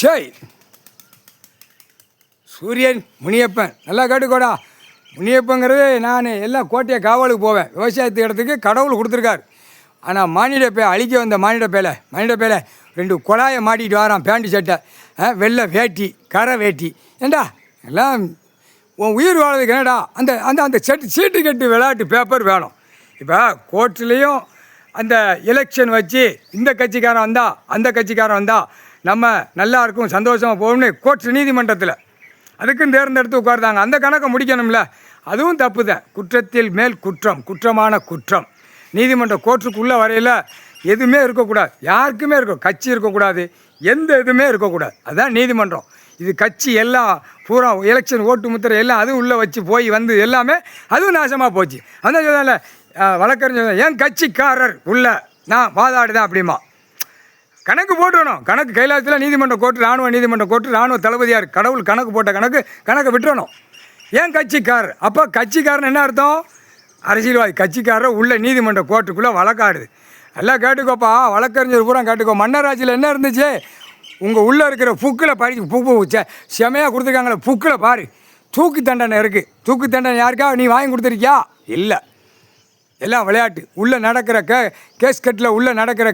சரி, சூரியன் முனியப்பன் நல்லா கேட்டுக்கோடா. முனியப்பங்கிறது நான் எல்லாம் கோட்டையை காவலுக்கு போவேன். விவசாயத்து இடத்துக்கு கடவுள் கொடுத்துருக்காரு. ஆனால் மானிட பே அழிக்க வந்த மானிட பேலை 2 குழாயை மாட்டிகிட்டு வரான். பேண்ட்டு சட்டை, வெள்ளை வேட்டி, கரை வேட்டி. ஏண்டா எல்லாம் உன் உயிர் வாழறதுக்கு என்னடா அந்த அந்த அந்த சீட்டு கட்டு விளையாட்டு பேப்பர் வேணும். இப்போ கோர்ட்லேயும் அந்த எலெக்ஷன் வச்சு இந்த கட்சிக்காரன் வந்தால் அந்த கட்சிக்காரன் வந்தால் நம்ம நல்லா இருக்கும் சந்தோஷமாக போகணும்னு கோர்ட் நீதிமன்றத்தில் அதுக்கும் தேர்ந்தெடுத்து உட்கார்ந்தாங்க. அந்த கணக்கை முடிக்கணும்ல, அதுவும் தப்பு தான். குற்றத்தில் மேல் குற்றம், குற்றமான குற்றம். நீதிமன்ற கோர்ட்டுக்குள்ளே வரையில் எதுவுமே இருக்கக்கூடாது, யாருக்குமே கட்சி இருக்கக்கூடாது, எந்த இதுவுமே இருக்கக்கூடாது. அதுதான் நீதிமன்றம். இது கட்சி எல்லாம் பூரா எலெக்ஷன் ஓட்டு முத்திரை எல்லாம் அதுவும் உள்ளே வச்சு போய் வந்து எல்லாமே அதுவும் நாசமாக போச்சு. அந்த சொன்னால வழக்கறிஞர் என் கட்சிக்காரர் உள்ள நான் வாதாடுதான் அப்படிமா கணக்கு போட்டுடணும். கணக்கு கைலாசத்தில் நீதிமன்ற கோர்ட்டு, இராணுவ நீதிமன்ற கோர்ட்டு, இராணுவ தளபதியார் கடவுள் கணக்கு போட்ட கணக்கை விட்டுறணும். ஏன் கட்சிக்காரர்? அப்போ கட்சிக்காரன் என்ன அர்த்தம்? அரசியல்வாதி. கட்சிக்காரர் உள்ள நீதிமன்ற கோர்ட்டுக்குள்ளே வழக்காடுது. எல்லாம் கேட்டுக்கோப்பா, வழக்கறிஞர் பூரா கேட்டுக்கோ. மன்னராட்சியில் என்ன இருந்துச்சு? உங்கள் உள்ளே இருக்கிற புக்கில் செமையாக கொடுத்துருக்காங்களே, புக்கில் பாரு, தூக்கு தண்டனை இருக்குது. தூக்கு தண்டனை யாருக்கா நீ வாங்கி கொடுத்துருக்கியா? இல்லை. எல்லாம் விளையாட்டு. உள்ளே நடக்கிற கேஸ்கட்டில் உள்ளே நடக்கிற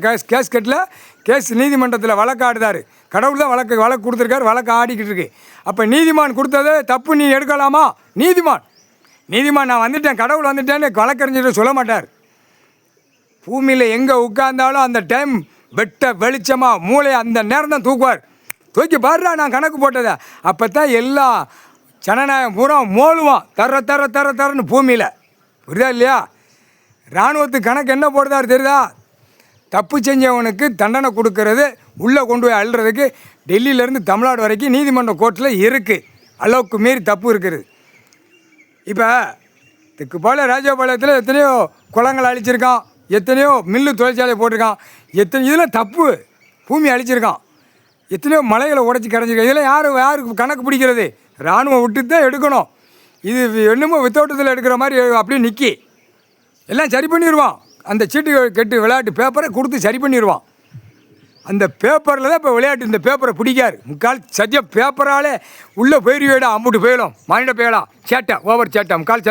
கேஸ் நீதிமன்றத்தில் வழக்காடுதார். கடவுள் தான் வழக்கு கொடுத்துருக்காரு, வழக்கு ஆடிக்கிட்டு இருக்கு. அப்போ நீதிமான் கொடுத்தது தப்பு, நீ எடுக்கலாமா? நீதிமான் நான் வந்துட்டேன், கடவுள் வந்துட்டேன்னு வழக்கறிஞர் சொல்ல மாட்டார். பூமியில் எங்கே உட்கார்ந்தாலும் அந்த டைம் வெட்ட வெளிச்சமாக மூளை அந்த நேரம் தான் தூக்குவார். தூக்கி பாருடா நான் கணக்கு போட்டதை. அப்போ தான் எல்லா ஜனநாயகம் பூரா மோளுவான் தரன்னு பூமியில். புரியுதா இல்லையா? இராணுவத்துக்கு கணக்கு என்ன போடுதாரு தெரியுதா? தப்பு செஞ்சவனுக்கு தண்டனை கொடுக்கறது, உள்ளே கொண்டு போய் அள்ளுறதுக்கு டெல்லியிலேருந்து தமிழ்நாடு வரைக்கும் நீதிமன்ற கோர்ட்டில் இருக்குது. அளவுக்கு மீறி தப்பு இருக்குது. இப்போ தெற்குப்பாளையம் ராஜபாளையத்தில் எத்தனையோ குளங்கள் அழிச்சிருக்கான், எத்தனையோ மில்லு தொழிற்சாலை போட்டிருக்கான், இதெல்லாம் தப்பு. பூமி அழிச்சிருக்கான், எத்தனையோ மலைகளை உடச்சி கிடச்சிருக்கான். இதெல்லாம் யாருக்கு கணக்கு பிடிக்கிறது? இராணுவம் விட்டு தான் எடுக்கணும். இது என்னமோ வித்தோட்டத்தில் எடுக்கிற மாதிரி அப்படியே நிற்கி எல்லாம் சரி பண்ணிடுவான். அந்த சீட்டு கட்டு விளையாட்டு பேப்பரை கொடுத்து சரி பண்ணிடுவான். அந்த பேப்பரில் தான் இப்போ விளையாட்டு. இந்த பேப்பரை பிடிக்காரு. முக்கால் சத்தியம் பேப்பராலே உள்ளே போயிடுவேடா, அம்புட்டு போயிடும், மானிட போயிடலாம். சேட்டை ஓவர் சேட்டை முக்கால்